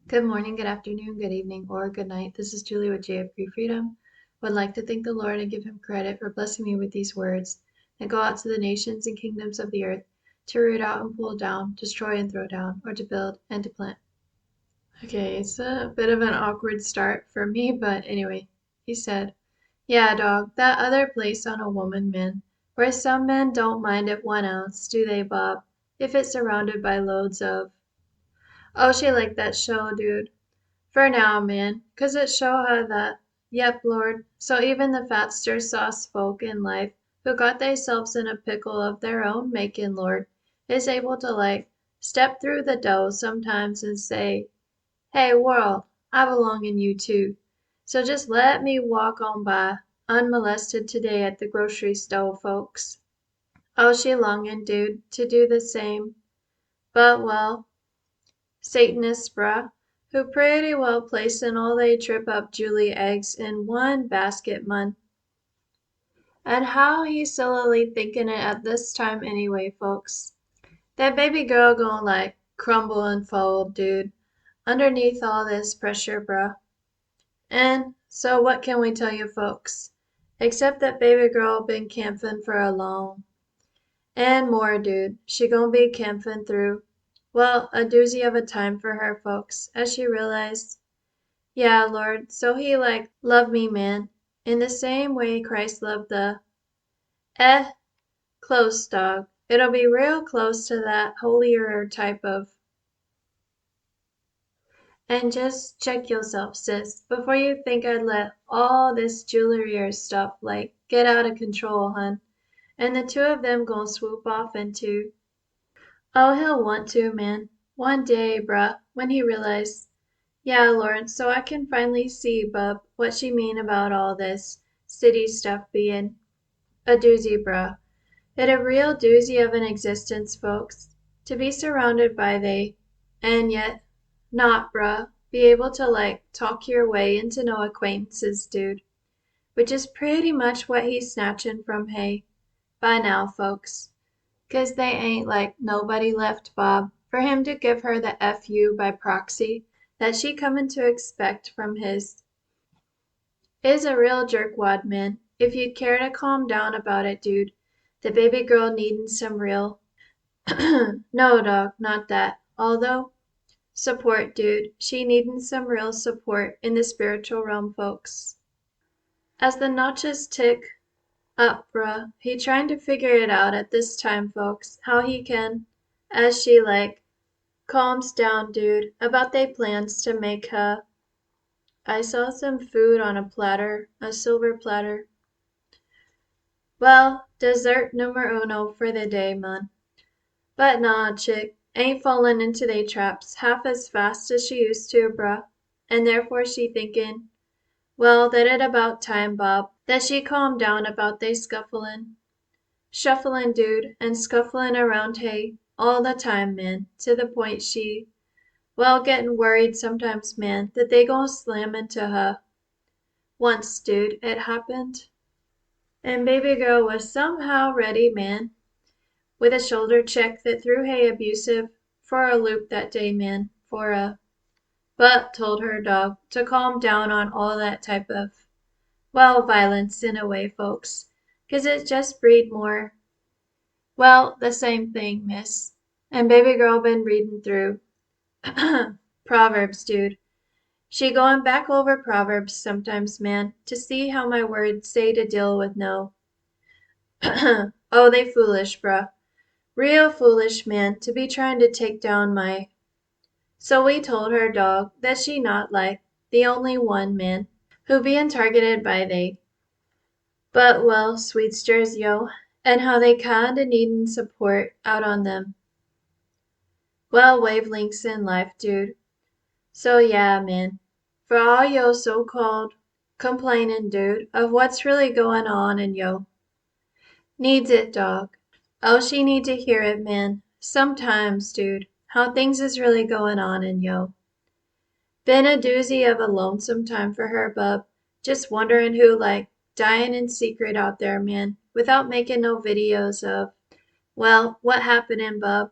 Good morning, good afternoon, good evening, or good night. This is Julie with JFP Freedom. Would like to thank the Lord and give him credit for blessing me with these words that go out to the nations and kingdoms of the earth to root out and pull down, destroy and throw down, or to build and to plant. Okay, it's a bit of an awkward start for me, but anyway, he said, "Yeah, dog, that other place on a woman, man, where some men don't mind it 1 ounce, do they, Bob, if it's surrounded by loads of." Oh, she liked that show, dude. For now, man, 'cause it show her that, yep, Lord, so even the fatster sauce folk in life who got theyselves in a pickle of their own making, Lord, is able to step through the dough sometimes and say, "Hey, world, I belong in you too. So just let me walk on by, unmolested today at the grocery store, folks." Oh, she longing, dude, to do the same. But, well, Satanists, bruh, who pretty well placin' all they trip up Julie eggs in one basket, mun. And how he sillily thinkin' it at this time anyway, folks. That baby girl gon' crumble and fold, dude, underneath all this pressure, bruh. And so what can we tell you folks? Except that baby girl been campin' for a long and more, dude. She gon' be campin' through, well, a doozy of a time for her folks, as she realized, yeah, Lord, so he loved me, man, in the same way Christ loved the, eh, close, dog. It'll be real close to that holier type of. And just check yourself, sis, before you think I'd let all this jewelry stuff get out of control, hun. And the two of them gon' swoop off into. Oh, he'll want to, man. One day, bruh, when he realized, yeah, Lord, so I can finally see, bub, what she mean about all this city stuff being a doozy, bruh. It a real doozy of an existence, folks, to be surrounded by they, and yet not, bruh, be able to talk your way into no acquaintances, dude, which is pretty much what he's snatching from Hay by now, folks. 'Cause they ain't nobody left, Bob, for him to give her the FU by proxy that she comin' to expect from his. Is a real jerkwad, man. If you'd care to calm down about it, dude. The baby girl needin' some real no, dog, not that. Although support, dude. She needin' some real support in the spiritual realm, folks. As the notches tick up, bruh, he trying to figure it out at this time, folks, how he can, as she calms down, dude, about they plans to make her. I saw some food on a platter, a silver platter. Well, dessert numero uno for the day, mun. But nah, chick, ain't fallin' into they traps half as fast as she used to, bruh. And therefore she thinkin', well, that it about time, Bob, that she calmed down about they scufflin'. Shufflin', dude, and scufflin' around Hay all the time, man, to the point she, well, gettin' worried sometimes, man, that they gon' slam into her. Once, dude, it happened. And baby girl was somehow ready, man, with a shoulder check that threw Hay abusive for a loop that day, man, for a. But told her dog to calm down on all that type of, well, violence in a way, folks, 'cause it just breed more. Well, the same thing, miss. And baby girl been readin' through Proverbs, dude. She goin' back over Proverbs sometimes, man, to see how my words say to deal with no. Oh, they foolish, bruh. Real foolish, man, to be trying to take down my. So we told her dog that she not the only one, man, who bein' targeted by they. But, well, sweetsters, yo, and how they kinda needin' support out on them. Well, wavelengths in life, dude. So yeah, man, for all yo so-called complainin', dude, of what's really goin' on in yo. Needs it, dog. Oh, she need to hear it, man. Sometimes, dude, how things is really goin' on in yo. Been a doozy of a lonesome time for her, bub. Just wonderin' who dyin' in secret out there, man, without making no videos of, well, what happenin', bub.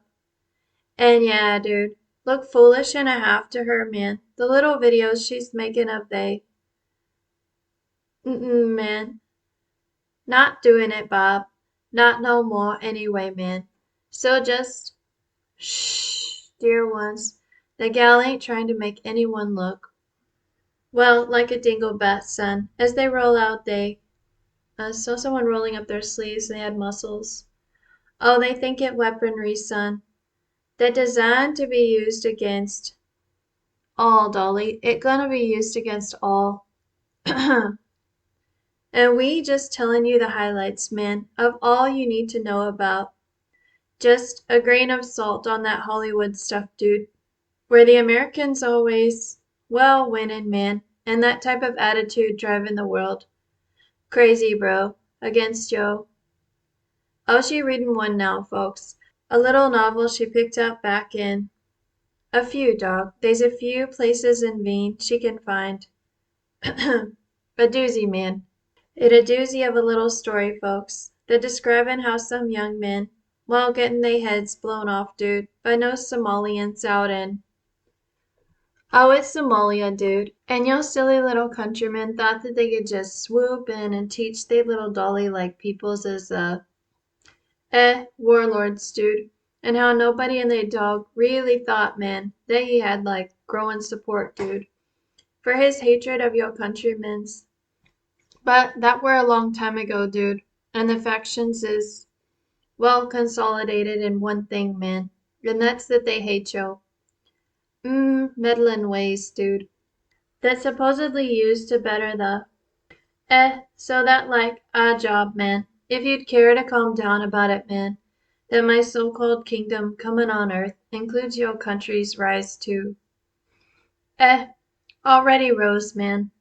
And yeah, dude, look foolish and a half to her, man. The little videos she's making of they. Man. Not doing it, Bob. Not no more anyway, man. So just shh, dear ones. The gal ain't trying to make anyone look. Well, like a dinglebat, son. As they roll out, they saw someone rolling up their sleeves. They had muscles. Oh, they think it weaponry, son. They're designed to be used against all, Dolly. It gonna be used against all. And we just telling you the highlights, man, of all you need to know about. Just a grain of salt on that Hollywood stuff, dude. Where the Americans always, well, winning, man, and that type of attitude driving the world. Crazy, bro. Against Joe. Oh, she reading one now, folks. A little novel she picked up back in. A few, dog. They's a few places in Veen she can find. A doozy, man. It a doozy of a little story, folks. They're describing how some young men, well, getting they heads blown off, dude, by no Somalians out in. Oh, it's Somalia, dude. And yo silly little countrymen thought that they could just swoop in and teach they little dolly like peoples as warlords, dude. And how nobody and they dog really thought, man, that he had like growing support, dude, for his hatred of your countrymen's. But that were a long time ago, dude. And the factions is, well, consolidated in one thing, man. And that's that they hate yo. Meddlin' ways, dude. That's supposedly used to better the. So that like, job, man. If you'd care to calm down about it, man. That my so-called kingdom coming on earth includes your country's rise to. Already rose, man.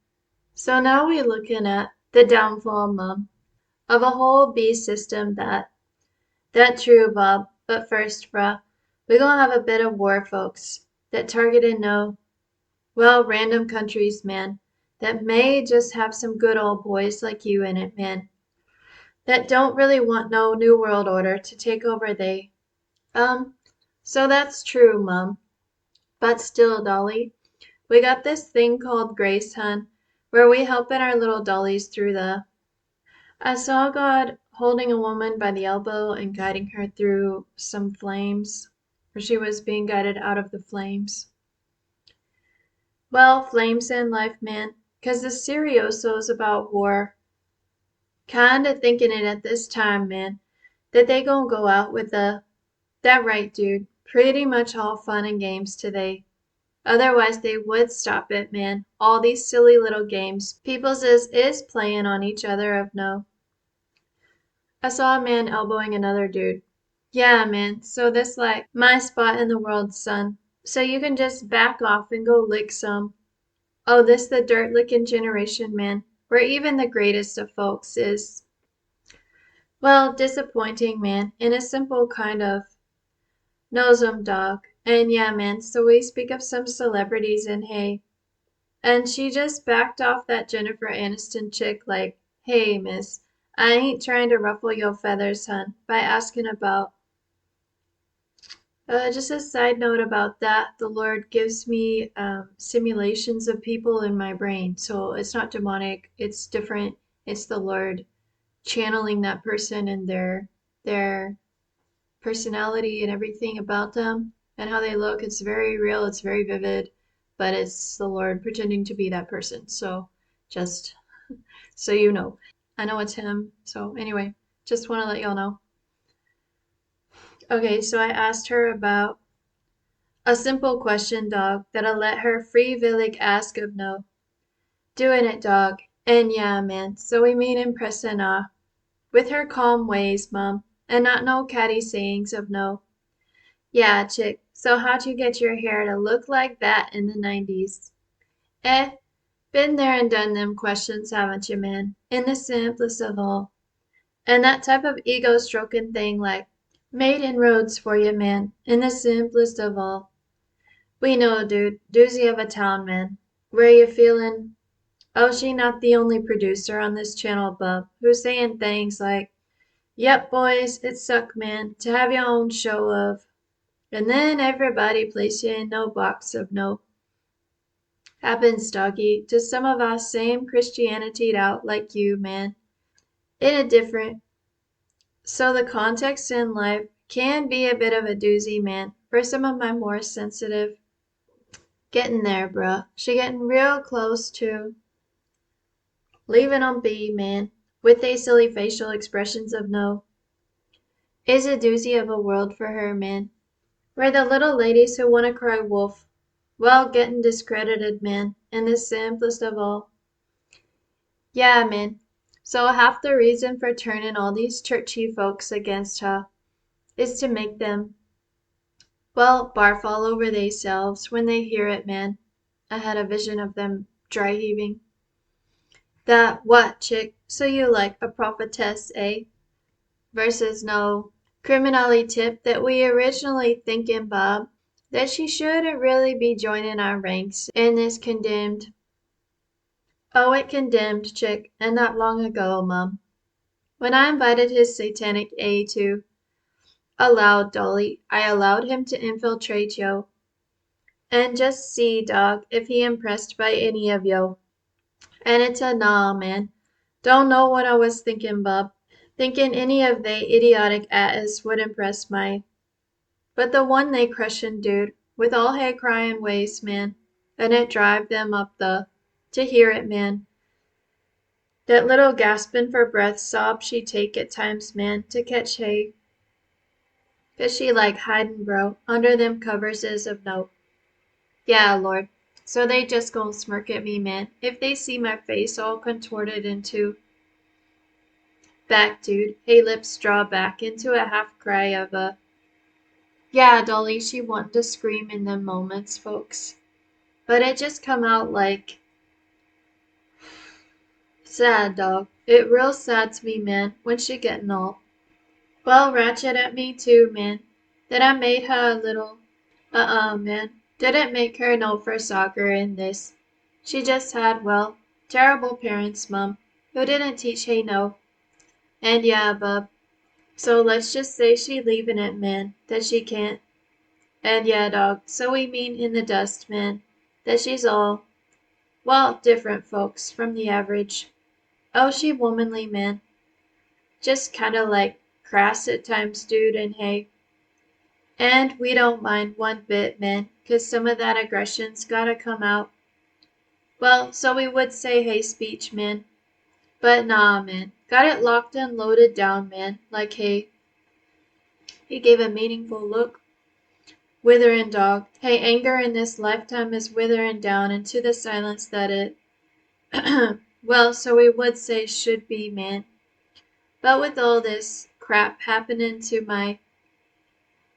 So now we're looking at the downfall, mum, of a whole beast system that true, Bob. But first, bruh, we gonna have a bit of war, folks, that targeted no, well, random countries, man, that may just have some good old boys like you in it, man, that don't really want no new world order to take over they. So that's true, mum. But still, Dolly, we got this thing called Grace, hun, where we helping our little dollies through the. I saw God holding a woman by the elbow and guiding her through some flames, or she was being guided out of the flames. Well, flames in life, man, 'cause the serioso's about war. Kinda thinking it at this time, man, that they gonna go out with that right, dude, pretty much all fun and games today. Otherwise they would stop it, man. All these silly little games people's is playing on each other of no. I saw a man elbowing another dude. Yeah, man, so this like my spot in the world, son. So you can just back off and go lick some. Oh, this the dirt licking generation, man, where even the greatest of folks is, well, disappointing, man, in a simple kind of knows 'em dog. And yeah, man, so we speak of some celebrities and hey, and she just backed off that Jennifer Aniston chick like, hey, miss, I ain't trying to ruffle your feathers, hun, by asking about. Just a side note about that, the Lord gives me simulations of people in my brain. So it's not demonic, it's different. It's the Lord channeling that person and their personality and everything about them and how they look. It's very real, it's very vivid, but it's the Lord pretending to be that person. So just so you know. I know it's him. So anyway, just want to let y'all know. Okay, so I asked her about a simple question, dog, that'll let her free villig ask of no. Doing it, dog. And yeah, man, so we mean impressin' with her calm ways, mum, and not no catty sayings of no. Yeah, chick, so how'd you get your hair to look like that in the 90s? Been there and done them questions, haven't you, man? In the simplest of all. And that type of ego-stroking thing like, made inroads for you, man, in the simplest of all. We know, dude, doozy of a town, man. Where you feeling? Oh, she not the only producer on this channel, bub, who's saying things like, yep, boys, it suck, man, to have your own show of. And then everybody place you in no box of no. Happens, doggy, to some of us same Christianity'd out like you, man. In a different. So the context in life can be a bit of a doozy, man, for some of my more sensitive. Getting there, bruh. She getting real close to leaving 'em be, man, with they silly facial expressions of no. Is a doozy of a world for her, man. Where the little ladies who want to cry wolf, well, getting discredited, man, and the simplest of all. Yeah, man. So half the reason for turning all these churchy folks against her is to make them, well, barf all over theyselves when they hear it, man. I had a vision of them dry heaving. That what, chick? So you like a prophetess, eh? Versus no criminally tip that we originally thinking, Bob, that she shouldn't really be joining our ranks in this condemned. Oh, it condemned chick, and not long ago, Mum. When I invited his satanic A to allowed Dolly, I allowed him to infiltrate yo. And just see, dog, if he impressed by any of yo. And it's a nah, man. Don't know what I was thinking, bub. Thinking any of they idiotic attas would impress my. But the one they crushin' dude, with all hay cryin' ways, man. And it drive them up the. To hear it, man. That little gaspin' for breath sob she take at times, man, to catch hay. 'Cause she like hidin', bro, under them coverses of note. Yeah, Lord. So they just gon' smirk at me, man, if they see my face all contorted into back, dude. Hey, lips draw back into a half cry of a. Yeah, Dolly, she wanted to scream in them moments, folks. But it just come out like sad, dog. It real sads me, man, when she gettin' all. Well, ratchet at me too, man. That I made her a little. Man. Didn't make her no for soccer in this. She just had, well, terrible parents, Mum, who didn't teach hey no. And yeah, bub. So let's just say she leavin' it, man, that she can't. And yeah, dog, so we mean in the dust, man, that she's all, well, different folks from the average. Oh, she womanly, man. Just kinda like crass at times, dude, and hey. And we don't mind one bit, man, 'cause some of that aggression's gotta come out. Well, so we would say hey speech, man. But nah, man. Got it locked and loaded down, man, like hey. He gave a meaningful look. Witherin' dog. Hey, anger in this lifetime is witherin' down into the silence that it well, so we would say should be, man. But with all this crap happenin' to my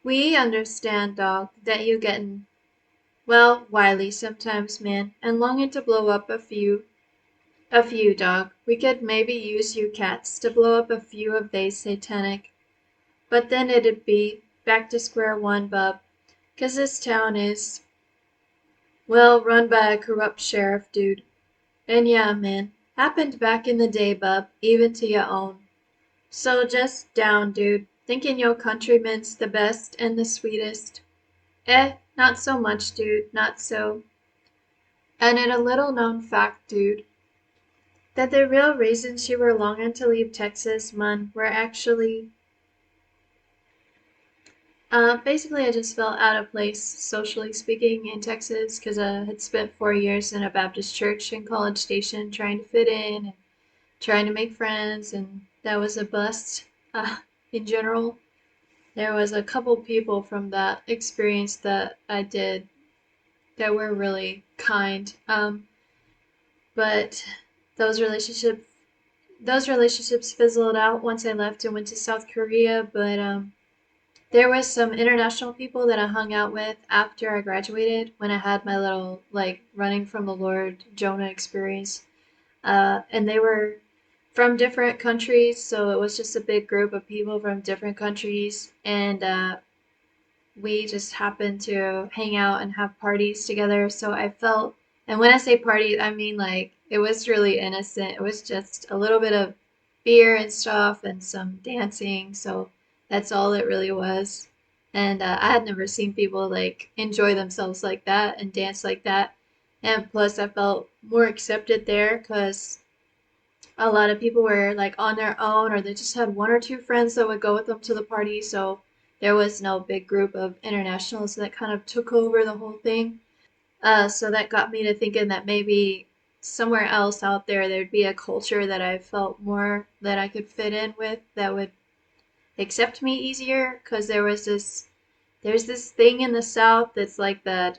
we understand, dog, that you gettin' well, wily sometimes, man, and longin' to blow up a few. A few, dog. We could maybe use you cats to blow up a few of they satanic. But then it'd be back to square one, bub. 'Cause this town is, well, run by a corrupt sheriff, dude. And yeah, man, happened back in the day, bub, even to your own. So just down, dude, thinking your countrymen's the best and the sweetest. Not so much, dude, not so. And it a little known fact, dude, that the real reasons you were longing to leave Texas, man, were actually, basically I just felt out of place, socially speaking, in Texas, because I had spent 4 years in a Baptist church in College Station trying to fit in and trying to make friends, and that was a bust, in general. There was a couple people from that experience that I did that were really kind, but those relationships those relationships fizzled out once I left and went to South Korea. But there was some international people that I hung out with after I graduated when I had my little like running from the Lord Jonah experience, and they were from different countries, so it was just a big group of people from different countries, and we just happened to hang out and have parties together. So I felt, and when I say parties, I mean like it was really innocent. It was just a little bit of beer and stuff and some dancing. So that's all it really was. And I had never seen people like enjoy themselves like that and dance like that. And plus, I felt more accepted there because a lot of people were like on their own, or they just had one or two friends that would go with them to the party. So there was no big group of internationals that kind of took over the whole thing. So that got me to thinking that maybe somewhere else out there there'd be a culture that I felt more that I could fit in with that would accept me easier. Because there's this thing in the South that's like that.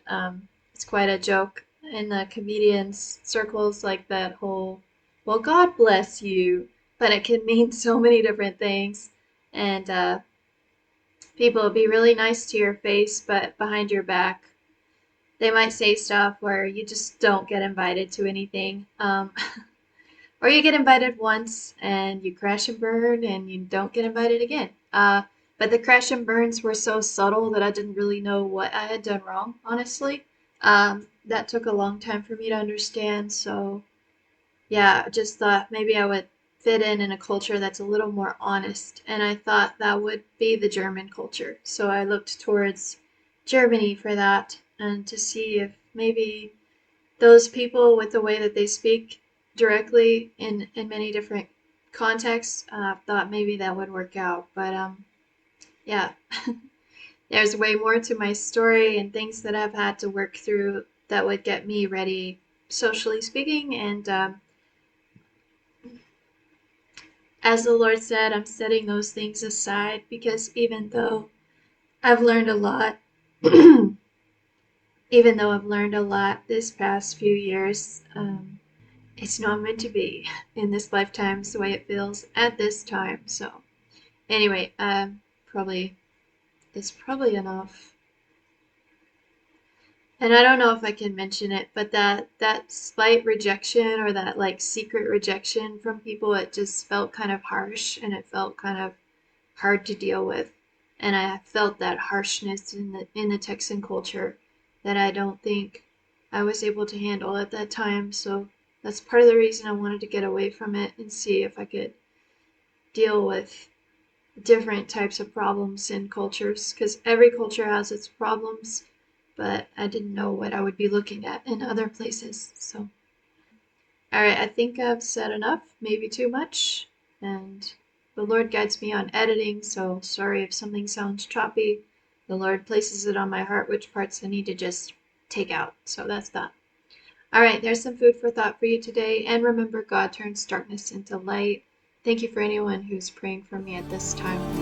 It's quite a joke in the comedians circles, like that whole, well, God bless you, but it can mean so many different things. And people will be really nice to your face, but behind your back, they might say stuff where you just don't get invited to anything. Or you get invited once and you crash and burn and you don't get invited again. But the crash and burns were so subtle that I didn't really know what I had done wrong, honestly. That took a long time for me to understand. So, yeah, I just thought maybe I would fit in a culture that's a little more honest. And I thought that would be the German culture. So I looked towards Germany for that and to see if maybe those people with the way that they speak directly in many different contexts, thought maybe that would work out. But yeah, there's way more to my story and things that I've had to work through that would get me ready, socially speaking. And as the Lord said, I'm setting those things aside because even though I've learned a lot, even though I've learned a lot this past few years, it's not meant to be in this lifetime the way it feels at this time. So anyway, probably it's probably enough. And I don't know if I can mention it, but that slight rejection or that like secret rejection from people, it just felt kind of harsh and it felt kind of hard to deal with. And I felt that harshness in the Texan culture that I don't think I was able to handle at that time. So that's part of the reason I wanted to get away from it and see if I could deal with different types of problems in cultures, because every culture has its problems, but I didn't know what I would be looking at in other places. So, all right, I think I've said enough, maybe too much, and the Lord guides me on editing, so sorry if something sounds choppy. The Lord places it on my heart which parts I need to just take out. So that's that. All right, there's some food for thought for you today. And remember, God turns darkness into light. Thank you for anyone who's praying for me at this time.